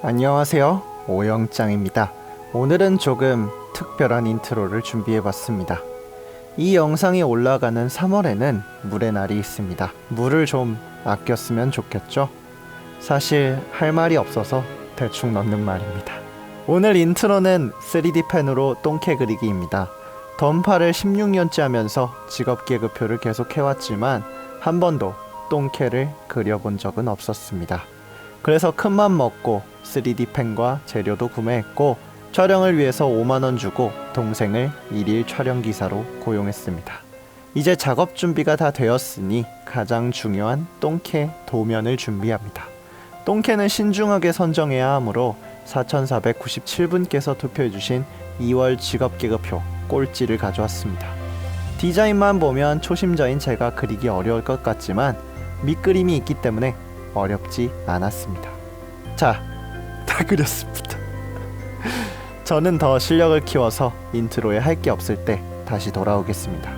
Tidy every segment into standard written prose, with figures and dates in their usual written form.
안녕하세요, 오영짱입니다. 오늘은 조금 특별한 인트로를 준비해봤습니다. 이 영상이 올라가는 3월에는 물의 날이 있습니다. 물을 좀 아꼈으면 좋겠죠? 사실 할 말이 없어서 대충 넣는 말입니다. 오늘 인트로는 3D 펜으로 똥개 그리기입니다. 던파를 16년째 하면서 직업계급표를 계속 해왔지만 한 번도 똥개를 그려본 적은 없었습니다. 그래서 큰맘 먹고 3D 펜과 재료도 구매했고 촬영을 위해서 5만원 주고 동생을 일일 촬영기사로 고용했습니다. 이제 작업 준비가 다 되었으니 가장 중요한 똥개 도면을 준비합니다. 똥개는 신중하게 선정해야 하므로 4497분께서 투표해주신 2월 직업계급표 꼴찌를 가져왔습니다. 디자인만 보면 초심자인 제가 그리기 어려울 것 같지만 밑그림이 있기 때문에 어렵지 않았습니다. 자, 다 그렸습니다. 저는 더 실력을 키워서 인트로에 할 게 없을 때 다시 돌아오겠습니다.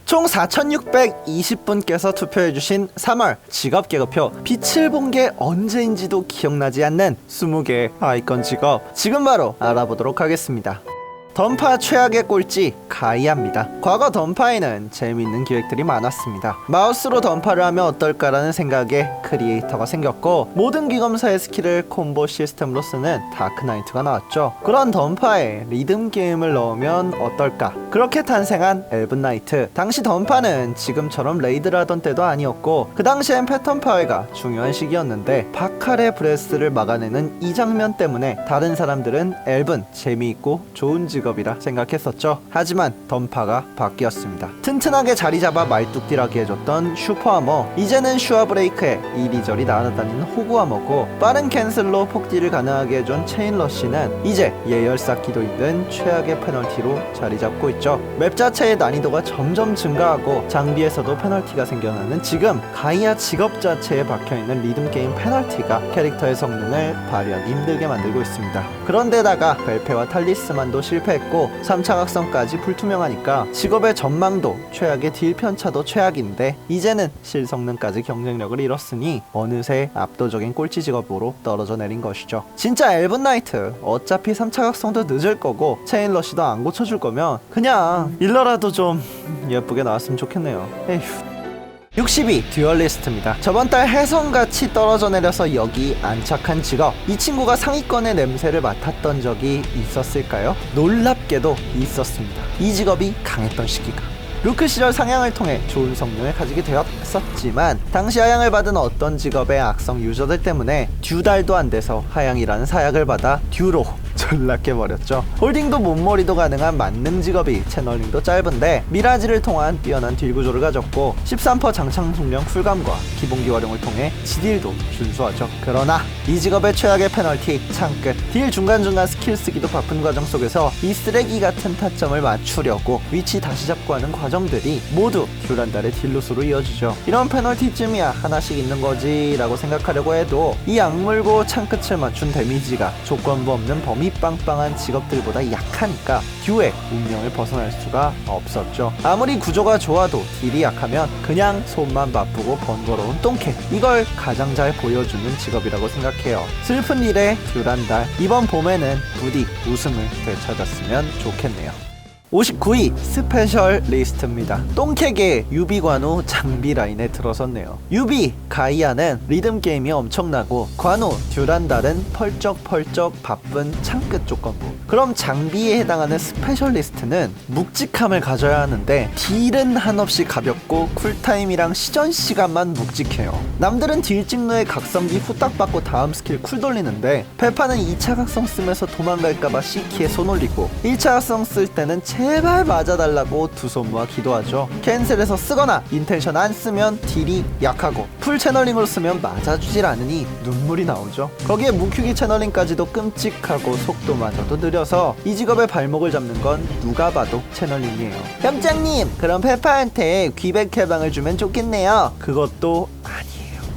총 4620분께서 투표해주신 3월 직업계급표, 빛을 본 게 언제인지도 기억나지 않는 20개의 아이콘 직업, 지금 바로 알아보도록 하겠습니다. 던파 최악의 꼴찌 가이아입니다. 과거 던파에는 재미있는 기획들이 많았습니다. 마우스로 던파를 하면 어떨까라는 생각에 크리에이터가 생겼고, 모든 기검사의 스킬을 콤보 시스템으로 쓰는 다크나이트가 나왔죠. 그런 던파에 리듬 게임을 넣으면 어떨까, 그렇게 탄생한 엘븐나이트. 당시 던파는 지금처럼 레이드를 하던 때도 아니었고 그 당시엔 패턴 파괴가 중요한 시기였는데 바칼의 브레스를 막아내는 이 장면 때문에 다른 사람들은 엘븐 재미있고 좋은 직업이라 생각했었죠. 하지만 던파가 바뀌었습니다. 튼튼하게 자리잡아 말뚝딜하게 해줬던 슈퍼아머, 이제는 슈아브레이크에 이리저리 날아다니는 호구아머고, 빠른 캔슬로 폭딜을 가능하게 해준 체인러쉬는 이제 예열 쌓기도 힘든 최악의 페널티로 자리잡고 있죠. 맵 자체의 난이도가 점점 증가하고 장비에서도 페널티가 생겨나는 지금, 가이아 직업 자체에 박혀있는 리듬게임 페널티가 캐릭터의 성능을 발휘하기 힘들게 만들고 있습니다. 그런데다가 벨페와 탈리스만도 실패했고 3차 각성까지 불투명하니까 직업의 전망도 최악의 딜 편차도 최악인데, 이제는 실성능까지 경쟁력을 잃었으니 어느새 압도적인 꼴찌 직업으로 떨어져 내린 것이죠. 진짜 엘븐나이트 어차피 3차 각성도 늦을 거고 체인러쉬도 안 고쳐줄 거면 그냥 일러라도 좀 예쁘게 나왔으면 좋겠네요. 에휴. 62 듀얼리스트입니다. 저번달 혜성같이 떨어져 내려서 여기 안착한 직업, 이 친구가 상위권의 냄새를 맡았던 적이 있었을까요? 놀랍게도 있었습니다. 이 직업이 강했던 시기가 루크 시절 상향을 통해 좋은 성능을 가지게 되었었지만 당시 하향을 받은 어떤 직업의 악성 유저들 때문에 듀달도 안 돼서 하향이라는 사약을 받아 듀로 전락해버렸죠. 홀딩도 몸머리도 가능한 만능 직업이 채널링도 짧은데 미라지를 통한 뛰어난 딜 구조를 가졌고 13% 장착 속력 쿨감과 기본기 활용을 통해 지딜도 준수하죠. 그러나 이 직업의 최악의 페널티 창끝, 딜 중간중간 스킬 쓰기도 바쁜 과정 속에서 이 쓰레기 같은 타점을 맞추려고 위치 다시 잡고 하는 과정들이 모두 듀란달의 딜로스로 이어지죠. 이런 페널티쯤이야 하나씩 있는 거지 라고 생각하려고 해도 이 악물고 창끝을 맞춘 데미지가 조건부 없는 범위 빵빵한 직업들보다 약하니까 듀의 운명을 벗어날 수가 없었죠. 아무리 구조가 좋아도 딜이 약하면 그냥 손만 바쁘고 번거로운 똥개, 이걸 가장 잘 보여주는 직업이라고 생각해요. 슬픈 일에 듀란달, 이번 봄에는 부디 웃음을 되찾았으면 좋겠네요. 59위 스페셜 리스트입니다. 똥캐계 유비 관우 장비 라인에 들어섰네요. 유비 가이아는 리듬 게임이 엄청나고 관우 듀란달은 펄쩍펄쩍 바쁜 창끝 조건부. 그럼 장비에 해당하는 스페셜리스트는 묵직함을 가져야 하는데 딜은 한없이 가볍고 쿨타임이랑 시전 시간만 묵직해요. 남들은 딜 찍노에 각성기 후딱 받고 다음 스킬 쿨 돌리는데 페파는 2차 각성 쓰면서 도망갈까봐 C키에 손 올리고 1차 각성 쓸 때는 제발 맞아달라고 두 손 모아 기도하죠. 캔슬해서 쓰거나 인텐션 안 쓰면 딜이 약하고 풀 채널링으로 쓰면 맞아주질 않으니 눈물이 나오죠. 거기에 무큐기 채널링까지도 끔찍하고 속도마저도 느려서 이 직업의 발목을 잡는 건 누가 봐도 채널링이에요. 병장님, 그럼 페파한테 귀백 해방을 주면 좋겠네요. 그것도 아니에요.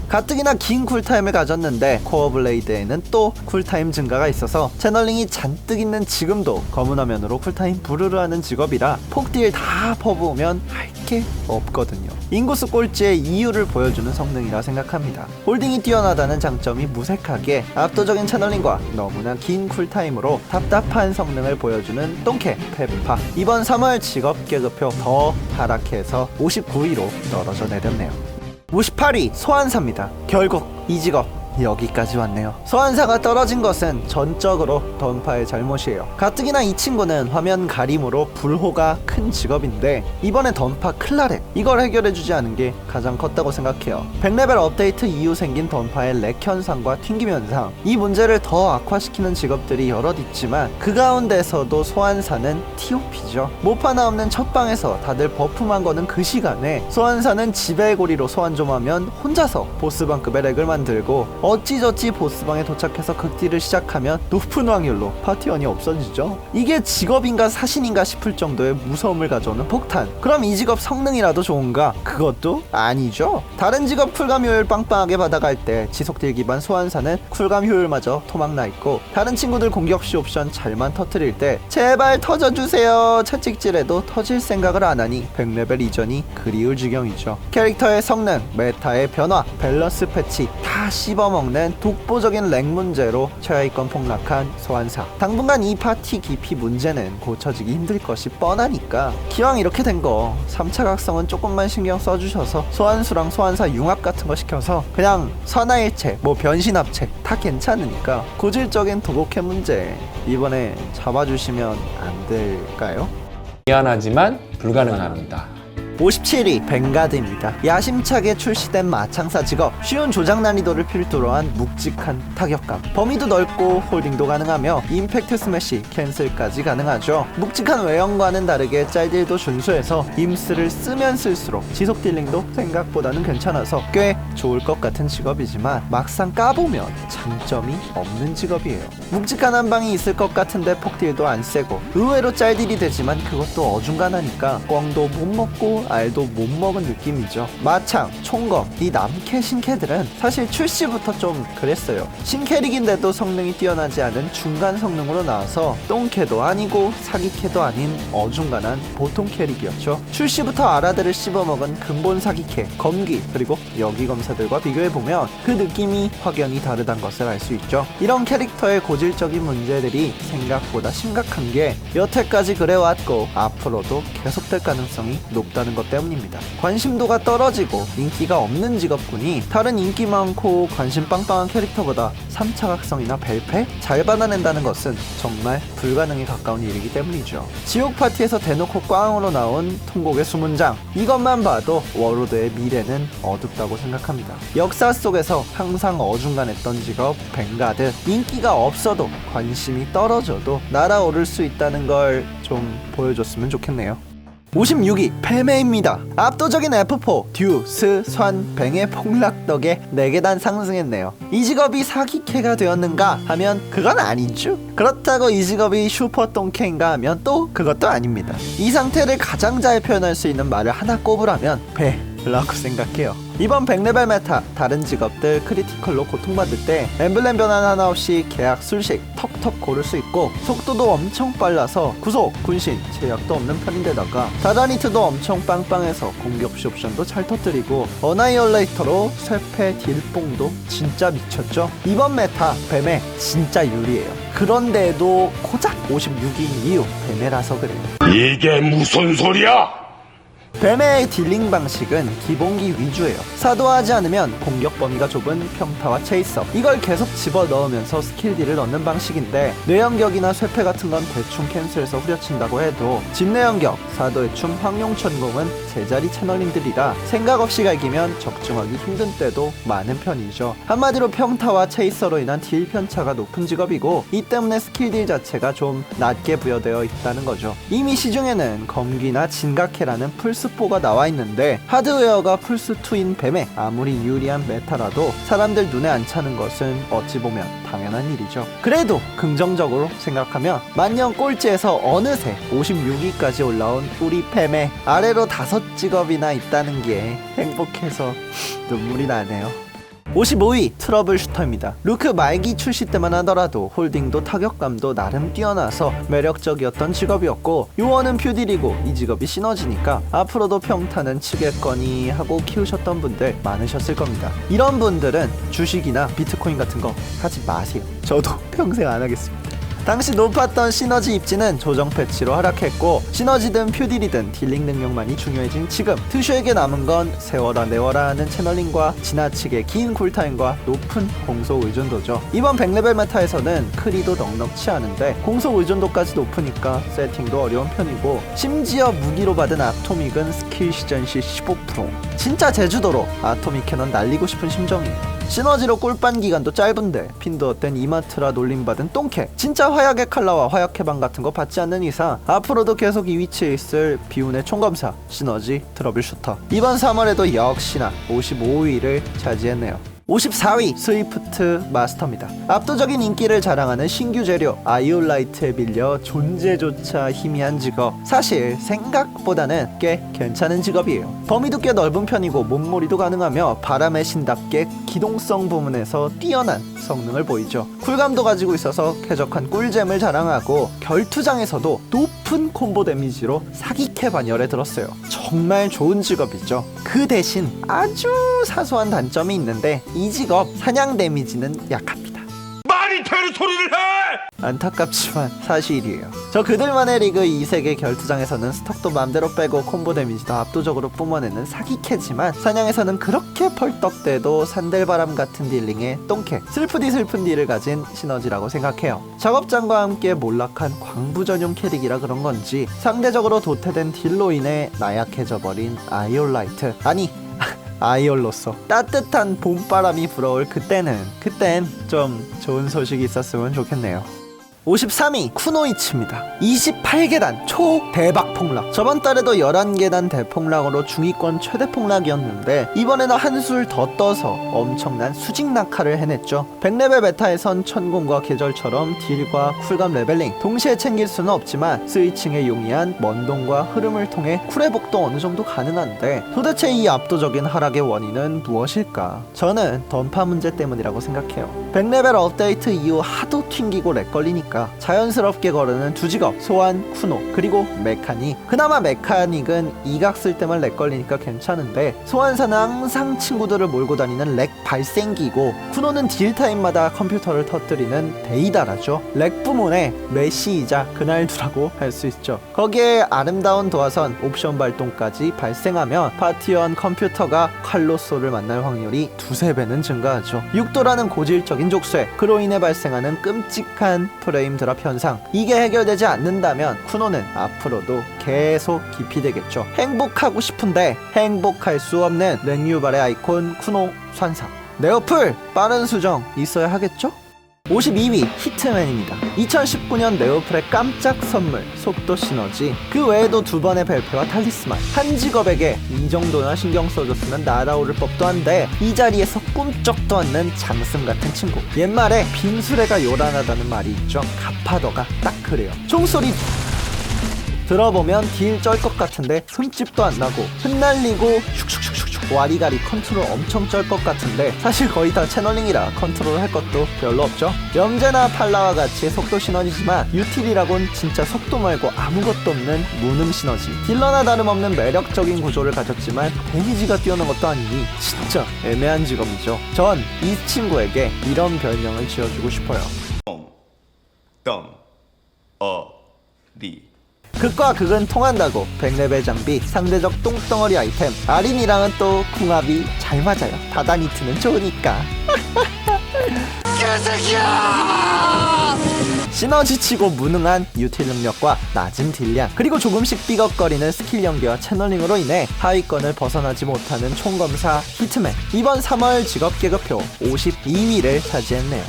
가뜩이나 긴 쿨타임을 가졌는데 코어 블레이드에는 또 쿨타임 증가가 있어서 채널링이 잔뜩 있는 지금도 검은 화면으로 쿨타임 부르르 하는 직업이라 폭딜 다 퍼부으면 할 밖에 없거든요. 인구수 꼴찌의 이유를 보여주는 성능이라 생각합니다. 홀딩이 뛰어나다는 장점이 무색하게 압도적인 채널링과 너무나 긴 쿨타임으로 답답한 성능을 보여주는 똥캐 페파. 이번 3월 직업 계급표 더 하락해서 59위로 떨어져 내렸네요. 58위 소환사입니다. 결국 이 직업 여기까지 왔네요. 소환사가 떨어진 것은 전적으로 던파의 잘못이에요. 가뜩이나 이 친구는 화면 가림으로 불호가 큰 직업인데 이번에 던파 클라렉 이걸 해결해주지 않은 게 가장 컸다고 생각해요. 100레벨 업데이트 이후 생긴 던파의 렉 현상과 튕김 현상, 이 문제를 더 악화시키는 직업들이 여럿 있지만 그 가운데서도 소환사는 TOP죠. 몹 하나 없는 첫 방에서 다들 버프만 거는 그 시간에 소환사는 지배고리로 소환 좀 하면 혼자서 보스방급의 렉을 만들고 어찌저찌 보스방에 도착해서 극딜을 시작하면 높은 확률로 파티원이 없어지죠. 이게 직업인가 사신인가 싶을 정도의 무서움을 가져오는 폭탄. 그럼 이 직업 성능이라도 좋은가? 그것도 아니죠. 다른 직업 쿨감 효율 빵빵하게 받아갈 때 지속딜 기반 소환사는 쿨감 효율마저 토막나 있고, 다른 친구들 공격시 옵션 잘만 터뜨릴 때 제발 터져주세요 채찍질해도 터질 생각을 안 하니 100레벨 이전이 그리울 지경이죠. 캐릭터의 성능, 메타의 변화, 밸런스 패치 다 씹어먹는 독보적인 렉 문제로 최하위권 폭락한 소환사. 당분간 이 파티 깊이 문제는 고쳐지기 힘들 것이 뻔하니까 기왕 이렇게 된 거 3차 각성은 조금만 신경 써주셔서 소환수랑 소환사 융합 같은 거 시켜서 그냥 선화일체, 변신합체 다 괜찮으니까 고질적인 도곡해 문제 이번에 잡아주시면 안 될까요? 미안하지만 불가능합니다. 57위 벵가드입니다. 야심차게 출시된 마창사 직업, 쉬운 조작 난이도를 필두로 한 묵직한 타격감, 범위도 넓고 홀딩도 가능하며 임팩트 스매시, 캔슬까지 가능하죠. 묵직한 외형과는 다르게 짤딜도 준수해서 임스를 쓰면 쓸수록 지속 딜링도 생각보다는 괜찮아서 꽤 좋을 것 같은 직업이지만 막상 까보면 장점이 없는 직업이에요. 묵직한 한방이 있을 것 같은데 폭딜도 안 세고 의외로 짤딜이 되지만 그것도 어중간하니까 꽝도 못 먹고 알도 못 먹은 느낌이죠. 마창, 총검, 이 남캐 신캐들은 사실 출시부터 좀 그랬어요. 신캐릭인데도 성능이 뛰어나지 않은 중간 성능으로 나와서 똥캐도 아니고 사기캐도 아닌 어중간한 보통 캐릭이었죠. 출시부터 아라들을 씹어먹은 근본 사기캐, 검기, 그리고 여기 검사들과 비교해보면 그 느낌이 확연히 다르다는 것을 알 수 있죠. 이런 캐릭터의 고질적인 문제들이 생각보다 심각한 게 여태까지 그래왔고 앞으로도 계속될 가능성이 높다는 것 때문입니다. 관심도가 떨어지고 인기가 없는 직업군이 다른 인기 많고 관심 빵빵한 캐릭터보다 3차 각성이나 벨패 잘 받아낸다는 것은 정말 불가능에 가까운 일이기 때문이죠. 지옥 파티에서 대놓고 꽝으로 나온 통곡의 수문장, 이것만 봐도 워로드의 미래는 어둡다고 생각합니다. 역사 속에서 항상 어중간했던 직업 벵가드, 인기가 없어도 관심이 떨어져도 날아오를 수 있다는 걸 좀 보여줬으면 좋겠네요. 56위 페메입니다. 압도적인 F4, 듀, 스, 선, 뱅의 폭락 덕에 4계단 상승했네요. 이 직업이 사기캐가 되었는가 하면 그건 아니죠. 그렇다고 이 직업이 슈퍼 똥캐인가 하면 또 그것도 아닙니다. 이 상태를 가장 잘 표현할 수 있는 말을 하나 꼽으라면 배라고 생각해요. 이번 100레벨 메타, 다른 직업들 크리티컬로 고통받을 때 엠블렘 변환 하나 없이 계약 술식 턱턱 고를 수 있고, 속도도 엄청 빨라서 구속, 군신, 제약도 없는 편인데다가 다다니트도 엄청 빵빵해서 공격시 옵션도 잘 터뜨리고 어나이얼레이터로 쇠패 딜뽕도 진짜 미쳤죠. 이번 메타 뱀에 진짜 유리해요. 그런데도 고작 56위인 이유 뱀에라서 그래요. 이게 무슨 소리야? 뱀의 딜링 방식은 기본기 위주예요. 사도하지 않으면 공격 범위가 좁은 평타와 체이서, 이걸 계속 집어넣으면서 스킬 딜을 넣는 방식인데, 뇌연격이나 쇠패 같은 건 대충 캔슬해서 후려친다고 해도 집내연격, 사도의 춤, 황룡천공은 제자리 채널링들이라 생각 없이 갈기면 적중하기 힘든 때도 많은 편이죠. 한마디로 평타와 체이서로 인한 딜 편차가 높은 직업이고, 이 때문에 스킬 딜 자체가 좀 낮게 부여되어 있다는 거죠. 이미 시중에는 검기나 진각해라는 플스4가 나와 있는데 하드웨어가 플스2인 뱀에 아무리 유리한 메타라도 사람들 눈에 안 차는 것은 어찌 보면 당연한 일이죠. 그래도 긍정적으로 생각하면 만년 꼴찌에서 어느새 56위까지 올라온 우리 뱀에 아래로 5직업이나 있다는 게 행복해서 눈물이 나네요. 55위 트러블 슈터입니다. 루크 말기 출시 때만 하더라도 홀딩도 타격감도 나름 뛰어나서 매력적이었던 직업이었고, 요원은 퓨딜이고 이 직업이 시너지니까 앞으로도 평타는 치겠거니 하고 키우셨던 분들 많으셨을 겁니다. 이런 분들은 주식이나 비트코인 같은 거 하지 마세요. 저도 평생 안 하겠습니다. 당시 높았던 시너지 입지는 조정 패치로 하락했고, 시너지든 퓨딜이든 딜링 능력만이 중요해진 지금 트슈에게 남은 건 세워라 내워라 하는 채널링과 지나치게 긴 쿨타임과 높은 공속 의존도죠. 이번 100레벨 메타에서는 크리도 넉넉치 않은데 공속 의존도까지 높으니까 세팅도 어려운 편이고, 심지어 무기로 받은 아토믹은 스킬 시전 시 15%. 진짜 제주도로 아토믹 캐논 날리고 싶은 심정이에요. 시너지로 꿀빤 기간도 짧은데 핀도 어땐 이마트라 놀림받은 똥캐. 진짜 화약의 칼라와 화약 해방 같은 거 받지 않는 이상 앞으로도 계속 이 위치에 있을 비운의 총검사 시너지 트러블 슈터. 이번 3월에도 역시나 55위를 차지했네요. 54위 스위프트 마스터입니다. 압도적인 인기를 자랑하는 신규 재료 아이올라이트에 빌려 존재조차 희미한 직업. 사실 생각보다는 꽤 괜찮은 직업이에요. 범위도 꽤 넓은 편이고 몸몰이도 가능하며 바람의 신답게 기동성 부문에서 뛰어난 성능을 보이죠. 쿨감도 가지고 있어서 쾌적한 꿀잼을 자랑하고, 결투장에서도 높은 콤보 데미지로 사기캐 반열에 들었어요. 정말 좋은 직업이죠. 그 대신 아주 사소한 단점이 있는데 이 직업 사냥 데미지는 약합니다. 말이 되는 소리를 해! 안타깝지만 사실이에요. 저 그들만의 리그 2세계 결투장에서는 스톡도 맘대로 빼고 콤보 데미지도 압도적으로 뿜어내는 사기캐지만, 사냥에서는 그렇게 펄떡대도 산들바람 같은 딜링의 똥캐, 슬프디 슬픈 딜을 가진 시너지라고 생각해요. 작업장과 함께 몰락한 광부 전용 캐릭이라 그런 건지 상대적으로 도태된 딜로 인해 나약해져버린 아이올라이트, 아니 아이올로서 따뜻한 봄바람이 불어올 그땐 좀 좋은 소식이 있었으면 좋겠네요. 53위 쿠노이치입니다. 28계단 초 대박 폭락. 저번 달에도 11계단 대폭락으로 중위권 최대 폭락이었는데 이번에는 한술 더 떠서 엄청난 수직 낙하를 해냈죠. 100레벨 메타에선 천공과 계절처럼 딜과 쿨감 레벨링 동시에 챙길 수는 없지만 스위칭에 용이한 먼동과 흐름을 통해 쿨회복도 어느 정도 가능한데, 도대체 이 압도적인 하락의 원인은 무엇일까? 저는 던파 문제 때문이라고 생각해요. 100레벨 업데이트 이후 하도 튕기고 렉 걸리니까 자연스럽게 거르는 두 직업 소환, 쿠노, 그리고 메카닉. 그나마 메카닉은 이각 쓸 때만 렉 걸리니까 괜찮은데, 소환사는 항상 친구들을 몰고 다니는 렉 발생기고, 쿠노는 딜타임마다 컴퓨터를 터뜨리는 데이다라죠. 렉 부문의 메시이자 그날두라고 할 수 있죠. 거기에 아름다운 도화선 옵션 발동까지 발생하면 파티원 컴퓨터가 칼로소를 만날 확률이 2~3배는 증가하죠. 6도라는 고질적인 족쇄, 그로 인해 발생하는 끔찍한 프레임 드랍 현상, 이게 해결되지 않는다면 쿠노는 앞으로도 계속 기피되겠죠. 행복하고 싶은데 행복할 수 없는 랭유발의 아이콘 쿠노 산사. 네오플 빠른 수정 있어야 하겠죠? 52위 히트맨입니다. 2019년 네오플의 깜짝 선물 속도 시너지, 그 외에도 2번의 벨페와 탈리스만. 한 직업에게 이 정도나 신경 써줬으면 날아오를 법도 한데 이 자리에서 꿈쩍도 않는 장승 같은 친구. 옛말에 빈수레가 요란하다는 말이 있죠. 가파더가 딱 그래요. 총소리 들어보면 딜 쩔 것 같은데 흠집도 안 나고, 흩날리고 슉슉슉슉 와리가리 컨트롤 엄청 쩔 것 같은데 사실 거의 다 채널링이라 컨트롤 할 것도 별로 없죠. 영재나 팔라와 같이 속도 시너지지만 유틸이라곤 진짜 속도 말고 아무것도 없는 무능 시너지. 딜러나 다름없는 매력적인 구조를 가졌지만 데미지가 뛰어난 것도 아니니 진짜 애매한 직업이죠. 전 이 친구에게 이런 별명을 지어주고 싶어요. 리 극과 극은 통한다고 100레벨 장비, 상대적 똥덩어리 아이템. 아린이랑은 또 궁합이 잘 맞아요. 다다니트는 좋으니까. 시너지치고 무능한 유틸 능력과 낮은 딜량, 그리고 조금씩 삐걱거리는 스킬 연계와 채널링으로 인해 하위권을 벗어나지 못하는 총검사 히트맨. 이번 3월 직업 계급표 52위를 차지했네요.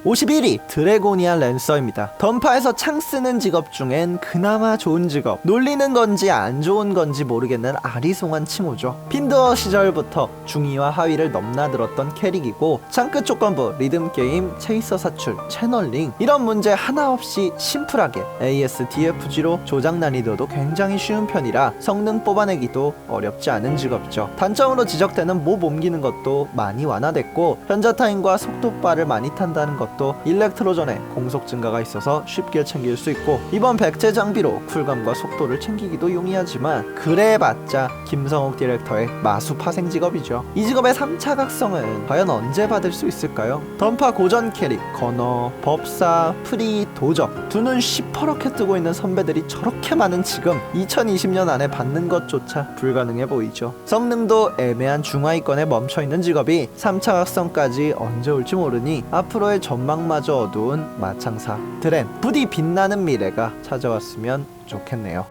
51위 드래고니아 랜서입니다. 던파에서 창 쓰는 직업 중엔 그나마 좋은 직업, 놀리는 건지 안 좋은 건지 모르겠는 아리송한 칭호죠. 핀드워 시절부터 중위와 하위를 넘나들었던 캐릭이고 창끝 조건부, 리듬게임, 체이서 사출, 채널링 이런 문제 하나 없이 심플하게 ASDFG로 조작 난이도도 굉장히 쉬운 편이라 성능 뽑아내기도 어렵지 않은 직업이죠. 단점으로 지적되는 몹 옮기는 것도 많이 완화됐고 현자 타임과 속도바를 많이 탄다는 것도 일렉트로전에 공속 증가가 있어서 쉽게 챙길 수 있고 이번 백제 장비로 쿨감과 속도를 챙기기도 용이하지만 그래봤자 김성욱 디렉터의 마수 파생 직업이죠. 이 직업의 3차 각성은 과연 언제 받을 수 있을까요? 던파 고전 캐릭, 건어, 법사, 프리, 도적 두 눈 시퍼렇게 뜨고 있는 선배들이 저렇게 많은 지금 2020년 안에 받는 것조차 불가능해 보이죠. 성능도 애매한 중하위권에 멈춰있는 직업이 3차 각성까지 언제 올지 모르니 앞으로의 전망마저 어두운 마창사 드렌, 부디 빛나는 미래가 찾아왔으면 좋겠네요.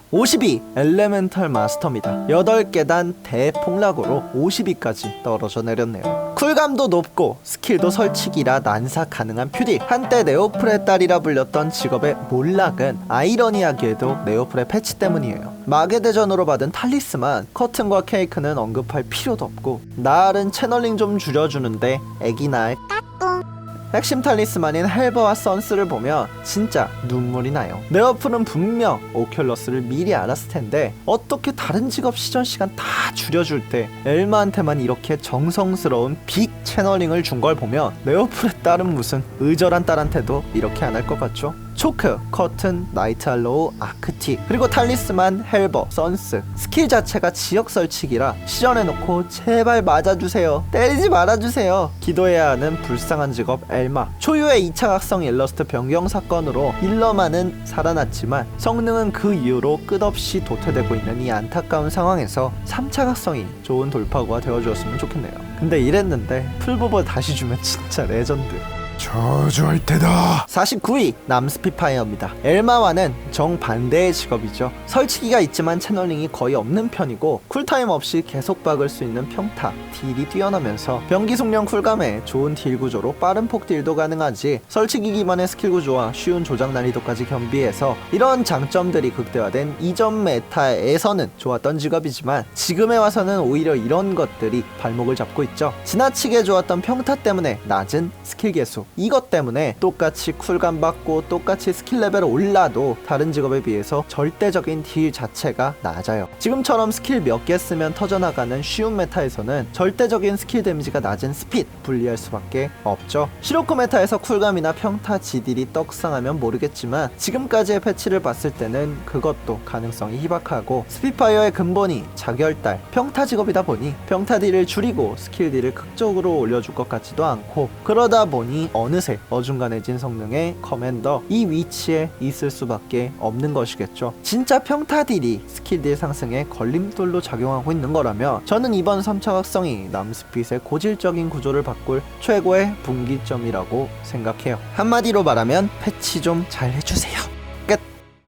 52 엘레멘털 마스터입니다. 8계단 대폭락으로 52까지 떨어져 내렸네요. 쿨감도 높고 스킬도 설치기라 난사 가능한 퓨디, 한때 네오플의 딸이라 불렸던 직업의 몰락은 아이러니하게도 네오플의 패치 때문이에요. 마계 대전으로 받은 탈리스만, 커튼과 케이크는 언급할 필요도 없고 나을은 채널링 좀 줄여주는데 애기 날 핵심 탈리스만인 헬버와 선스를 보면 진짜 눈물이 나요. 네오플은 분명 오큘러스를 미리 알았을 텐데 어떻게 다른 직업 시전 시간 다 줄여줄 때 엘마한테만 이렇게 정성스러운 빅 채널링을 준 걸 보면 네오플의 딸은 무슨 의절한 딸한테도 이렇게 안 할 것 같죠? 초크, 커튼, 나이트 할로우, 아크티 그리고 탈리스만, 헬버, 선스 스킬 자체가 지역 설치기라 시전해놓고 제발 맞아주세요, 때리지 말아주세요 기도해야 하는 불쌍한 직업 엘마. 초유의 2차 각성 일러스트 변경 사건으로 일러만은 살아났지만 성능은 그 이후로 끝없이 도태되고 있는 이 안타까운 상황에서 3차 각성이 좋은 돌파구가 되어주었으면 좋겠네요. 근데 이랬는데 풀보버 다시 주면 진짜 레전드. 저주할 테다. 49위 남스피파이어입니다. 엘마와는 정반대의 직업이죠. 설치기가 있지만 채널링이 거의 없는 편이고 쿨타임 없이 계속 박을 수 있는 평타, 딜이 뛰어나면서 병기 속령 쿨감에 좋은 딜 구조로 빠른 폭 딜도 가능하지 설치기 기반의 스킬 구조와 쉬운 조작 난이도까지 겸비해서 이런 장점들이 극대화된 이전 메타에서는 좋았던 직업이지만 지금에 와서는 오히려 이런 것들이 발목을 잡고 있죠. 지나치게 좋았던 평타 때문에 낮은 스킬 개수, 이것 때문에 똑같이 쿨감 받고 똑같이 스킬 레벨 올라도 다른 직업에 비해서 절대적인 딜 자체가 낮아요. 지금처럼 스킬 몇 개 쓰면 터져나가는 쉬운 메타에서는 절대적인 스킬 데미지가 낮은 스핏 불리할 수밖에 없죠. 시로코 메타에서 쿨감이나 평타 지딜이 떡상하면 모르겠지만 지금까지의 패치를 봤을 때는 그것도 가능성이 희박하고 스피파이어의 근본이 자결달 평타 직업이다 보니 평타 딜을 줄이고 스킬 딜을 극적으로 올려줄 것 같지도 않고 그러다 보니 어느새 어중간해진 성능의 커맨더 이 위치에 있을 수밖에 없는 것이겠죠. 진짜 평타 딜이 스킬 딜 상승에 걸림돌로 작용하고 있는 거라면 저는 이번 3차 각성이 남스핏의 고질적인 구조를 바꿀 최고의 분기점이라고 생각해요. 한마디로 말하면 패치 좀 잘 해주세요.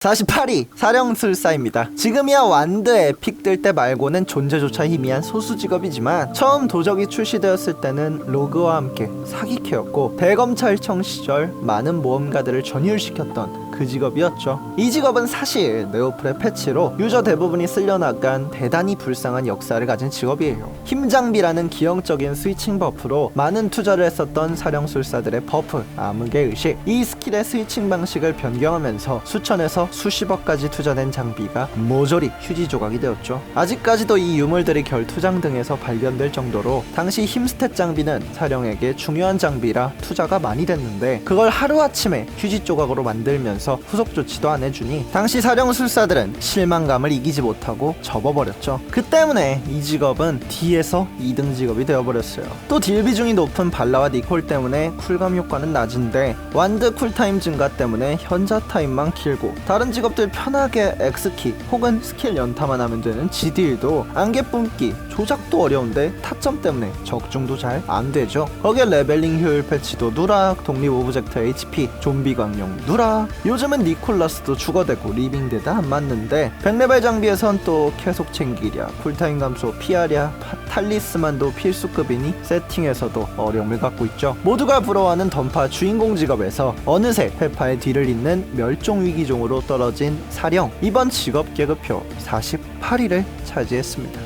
48위 사령술사입니다. 지금이야 완드 에픽 뜰 때 말고는 존재조차 희미한 소수 직업이지만 처음 도적이 출시되었을 때는 로그와 함께 사기캐였고 대검찰청 시절 많은 모험가들을 전율시켰던 그 직업이었죠. 이 직업은 사실 네오플의 패치로 유저 대부분이 쓸려나간 대단히 불쌍한 역사를 가진 직업이에요. 힘장비라는 기형적인 스위칭 버프로 많은 투자를 했었던 사령술사들의 버프 암흑의 의식, 이 스킬의 스위칭 방식을 변경하면서 수천에서 수십억까지 투자된 장비가 모조리 휴지 조각이 되었죠. 아직까지도 이 유물들이 결투장 등에서 발견될 정도로 당시 힘스탯 장비는 사령에게 중요한 장비라 투자가 많이 됐는데 그걸 하루아침에 휴지 조각으로 만들면서 후속 조치도 안 해주니 당시 사령술사들은 실망감을 이기지 못하고 접어버렸죠. 그 때문에 이 직업은 D에서 2등 직업이 되어버렸어요. 또 딜 비중이 높은 발라와 니콜 때문에 쿨감 효과는 낮은데 완드 쿨타임 증가 때문에 현자 타임만 길고 다른 직업들 편하게 X키 혹은 스킬 연타만 하면 되는 G딜도 안개 뿜기 조작도 어려운데 타점 때문에 적중도 잘 안되죠. 거기에 레벨링 효율 패치도 누락, 독립 오브젝트 HP, 좀비 광용 누락, 요즘은 니콜라스도 죽어대고 리빙데드 안 맞는데 100레벨 장비에선 또 계속 챙기랴, 쿨타임 감소 피하랴, 탈리스만도 필수급이니 세팅에서도 어려움을 갖고 있죠. 모두가 부러워하는 던파 주인공 직업에서 어느새 페파의 뒤를 잇는 멸종위기종으로 떨어진 사령, 이번 직업 계급표 48위를 차지했습니다.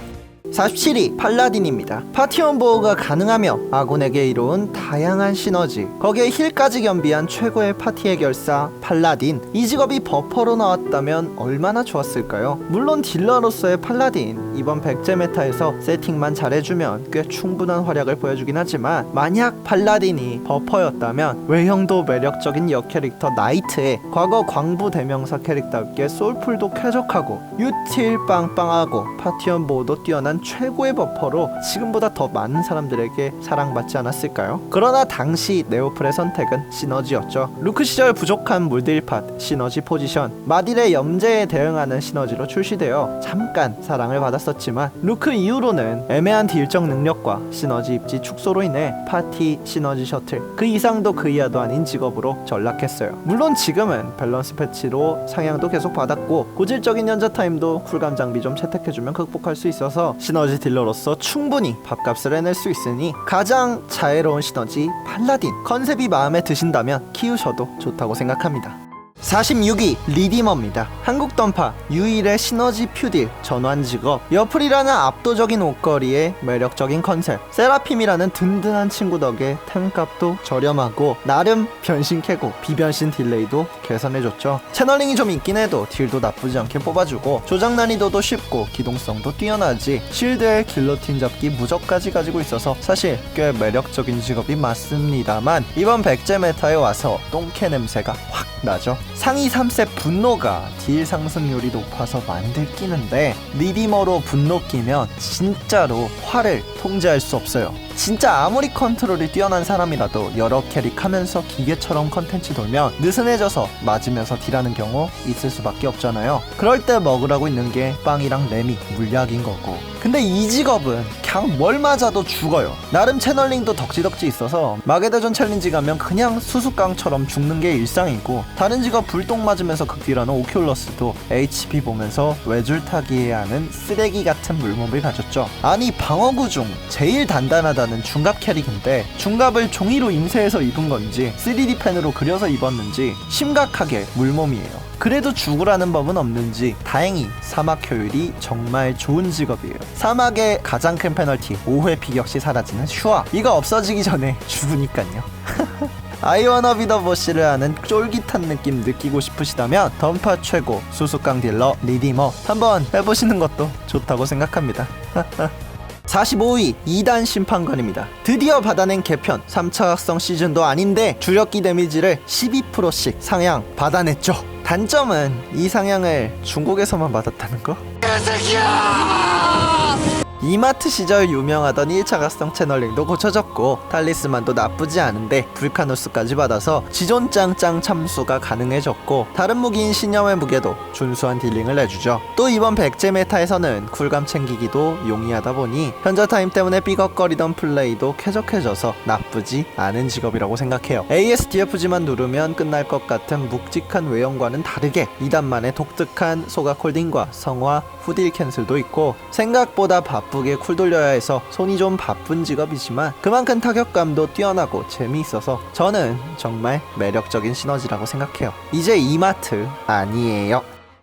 47위 팔라딘입니다. 파티원 보호가 가능하며 아군에게 이로운 다양한 시너지, 거기에 힐까지 겸비한 최고의 파티 해결사 팔라딘. 이 직업이 버퍼로 나왔다면 얼마나 좋았을까요? 물론 딜러로서의 팔라딘, 이번 백제 메타에서 세팅만 잘해주면 꽤 충분한 활약을 보여주긴 하지만, 만약 팔라딘이 버퍼였다면 외형도 매력적인 역캐릭터 나이트에 과거 광부 대명사 캐릭터답게 솔풀도 쾌적하고 유틸 빵빵하고 파티원 보호도 뛰어난 최고의 버퍼로 지금보다 더 많은 사람들에게 사랑받지 않았을까요? 그러나 당시 네오플의 선택은 시너지였죠. 루크 시절 부족한 물딜팟 시너지 포지션, 마딜의 염제에 대응하는 시너지로 출시되어 잠깐 사랑을 받았었지만, 루크 이후로는 애매한 딜적 능력과 시너지 입지 축소로 인해 파티 시너지 셔틀, 그 이상도 그 이하도 아닌 직업으로 전락했어요. 물론 지금은 밸런스 패치로 상향도 계속 받았고 고질적인 연자 타임도 쿨감 장비 좀 채택해주면 극복할 수 있어서 시너지 딜러로서 충분히 밥값을 해낼 수 있으니 가장 자애로운 시너지 팔라딘 컨셉이 마음에 드신다면 키우셔도 좋다고 생각합니다. 46위 리디머입니다. 한국 던파 유일의 시너지 퓨딜 전환 직업, 여플이라는 압도적인 옷걸이에 매력적인 컨셉, 세라핌이라는 든든한 친구 덕에 템값도 저렴하고 나름 변신 캐고 비변신 딜레이도 개선해줬죠. 채널링이 좀 있긴 해도 딜도 나쁘지 않게 뽑아주고 조작 난이도도 쉽고 기동성도 뛰어나지, 쉴드에 길로틴 잡기 무적까지 가지고 있어서 사실 꽤 매력적인 직업이 맞습니다만, 이번 백제 메타에 와서 똥캐 냄새가 확 나죠. 상위 3세 분노가 딜 상승률이 높아서 만들기는데 리디머로 분노 끼면 진짜로 활을 통제할 수 없어요. 진짜 아무리 컨트롤이 뛰어난 사람이라도 여러 캐릭 하면서 기계처럼 컨텐츠 돌면 느슨해져서 맞으면서 딜하는 경우 있을 수밖에 없잖아요. 그럴 때 먹으라고 있는 게 빵이랑 레미, 물약인 거고. 근데 이 직업은 그냥 뭘 맞아도 죽어요. 나름 채널링도 덕지덕지 있어서 마계대전 챌린지 가면 그냥 수수깡처럼 죽는 게 일상이고, 다른 직업 불똥 맞으면서 극딜하는 오큘러스도 HP 보면서 외줄타기해야 하는 쓰레기 같은 물몸을 가졌죠. 아니 방어구 중 제일 단단하다는 중갑 캐릭인데 중갑을 종이로 인쇄해서 입은 건지 3D 펜으로 그려서 입었는지 심각하게 물몸이에요. 그래도 죽으라는 법은 없는지 다행히 사막 효율이 정말 좋은 직업이에요. 사막의 가장 큰 페널티 5회 피격 시 사라지는 슈아, 이거 없어지기 전에 죽으니깐요. 아이워너 비더보시를 하는 쫄깃한 느낌 느끼고 싶으시다면 던파 최고 수수깡 딜러 리디머 한번 해보시는 것도 좋다고 생각합니다. 45위 2단 심판관입니다. 드디어 받아낸 개편 3차 각성 시즌도 아닌데 주력기 데미지를 12%씩 상향 받아냈죠. 단점은 이 상향을 중국에서만 받았다는 거? 이마트 시절 유명하던 1차 각성 채널링도 고쳐졌고 탈리스만도 나쁘지 않은데 불카누스까지 받아서 지존 짱짱 참수가 가능해졌고, 다른 무기인 신념의 무게도 준수한 딜링을 내주죠. 또 이번 백제 메타에서는 쿨감 챙기기도 용이하다 보니 현자 타임 때문에 삐걱거리던 플레이도 쾌적해져서 나쁘지 않은 직업이라고 생각해요. ASDFG만 누르면 끝날 것 같은 묵직한 외형과는 다르게 2단만의 독특한 소각 홀딩과 성화 후딜 캔슬도 있고, 생각보다 바쁘게 쿨 돌려야 해서 손이 좀 바쁜 직업이지만 그만큼 타격감도 뛰어나고 재미있어서 저는 정말 매력적인 시너지라고 생각해요. 이제 이마트 아니에요.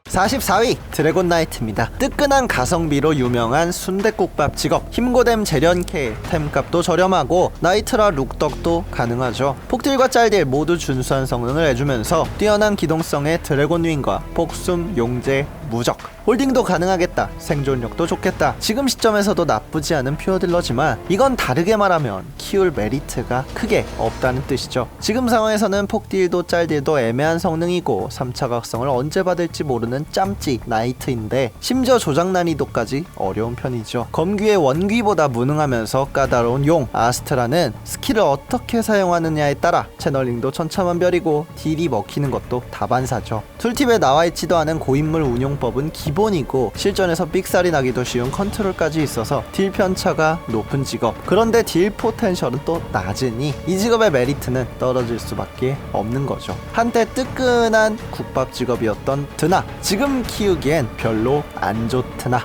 44위 드래곤 나이트입니다. 뜨끈한 가성비로 유명한 순댓국밥 직업, 힘고댐 재련캐, 템값도 저렴하고 나이트라 룩덕도 가능하죠. 폭딜과 짤딜 모두 준수한 성능을 해주면서 뛰어난 기동성의 드래곤 윙과 복숨, 용제, 무적, 홀딩도 가능하겠다, 생존력도 좋겠다. 지금 시점에서도 나쁘지 않은 퓨어딜러지만 이건 다르게 말하면 키울 메리트가 크게 없다는 뜻이죠. 지금 상황에서는 폭딜도 짤딜도 애매한 성능이고 3차 각성을 언제 받을지 모르는 짬찌 나이트인데 심지어 조작 난이도까지 어려운 편이죠. 검귀의 원귀보다 무능하면서 까다로운 용 아스트라는 스킬을 어떻게 사용하느냐에 따라 채널링도 천차만별이고 딜이 먹히는 것도 다반사죠. 툴팁에 나와있지도 않은 고인물 운용 사용법은 기본이고 실전에서 삑살이 나기도 쉬운 컨트롤까지 있어서 딜 편차가 높은 직업. 그런데 딜 포텐셜은 또 낮으니 이 직업의 메리트는 떨어질 수밖에 없는 거죠. 한때 뜨끈한 국밥 직업이었던 드나, 지금 키우기엔 별로 안 좋드나.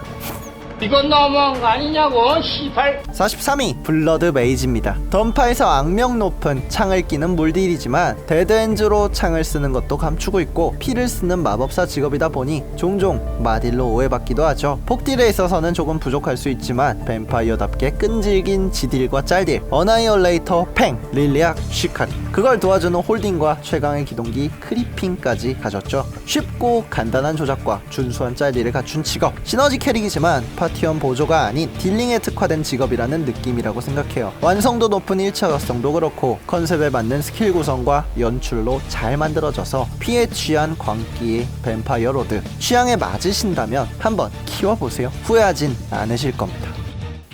이건 너무한 거 아니냐고, 시발. 43위 블러드 메이지입니다. 던파에서 악명 높은 창을 끼는 물딜이지만 데드엔즈로 창을 쓰는 것도 감추고 있고 피를 쓰는 마법사 직업이다 보니 종종 마딜로 오해받기도 하죠. 폭딜에 있어서는 조금 부족할 수 있지만 뱀파이어답게 끈질긴 지딜과 짤딜, 어나이얼레이터, 팽, 릴리악, 쉬카리, 그걸 도와주는 홀딩과 최강의 기동기 크리핑까지 가졌죠. 쉽고 간단한 조작과 준수한 짤딜을 갖춘 직업, 시너지 캐릭이지만 파티원 보조가 아닌 딜링에 특화된 직업이라는 느낌이라고 생각해요. 완성도 높은 1차 각성도 그렇고 컨셉에 맞는 스킬 구성과 연출로 잘 만들어져서 피에 취한 광기의 뱀파이어 로드, 취향에 맞으신다면 한번 키워보세요. 후회하진 않으실 겁니다.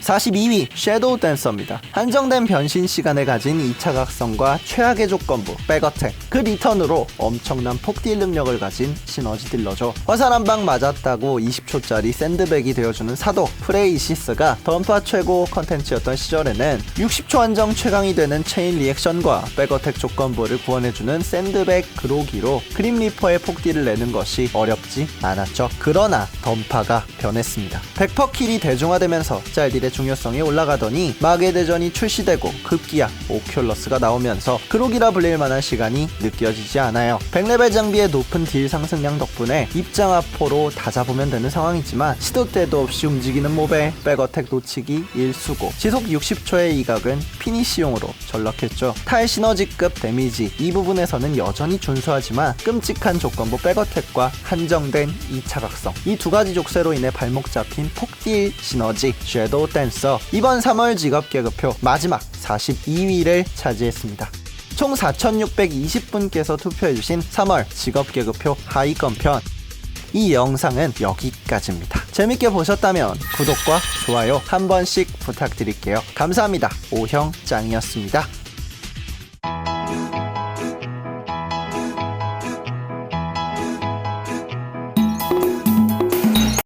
42위 섀도우 댄서입니다. 한정된 변신 시간을 가진 2차 각성과 최악의 조건부 백어택, 그 리턴으로 엄청난 폭딜 능력을 가진 시너지 딜러죠. 화살 한 방 맞았다고 20초짜리 샌드백이 되어주는 사도 프레이시스가 던파 최고 컨텐츠였던 시절에는 60초 한정 최강이 되는 체인 리액션과 백어택 조건부를 구원해주는 샌드백 그로기로 그림 리퍼의 폭딜을 내는 것이 어렵지 않았죠. 그러나 던파가 변했습니다. 100% 킬이 대중화되면서 짤딜의 중요성이 올라가더니 마계 대전이 출시되고 급기야 오큘러스가 나오면서 그록이라 불릴 만한 시간이 느껴지지 않아요. 100레벨 장비의 높은 딜 상승량 덕분에 입장화포로 다 잡으면 되는 상황이지만 시도 때도 없이 움직이는 몹에 백어택 놓치기 일수고 지속 60초의 이각은 피니시용으로 전락했죠. 탈 시너지급 데미지 이 부분에서는 여전히 준수하지만 끔찍한 조건부 백어택과 한정된 2차 각성, 이 두 가지 족쇄로 인해 발목 잡힌 폭딜 시너지 섀도우 댄서, 이번 3월 직업 계급표 마지막 42위를 차지했습니다. 총 4,620분께서 투표해주신 3월 직업 계급표 하위권 편, 이 영상은 여기까지입니다. 재밌게 보셨다면 구독과 좋아요 한 번씩 부탁드릴게요. 감사합니다. 오형짱이었습니다.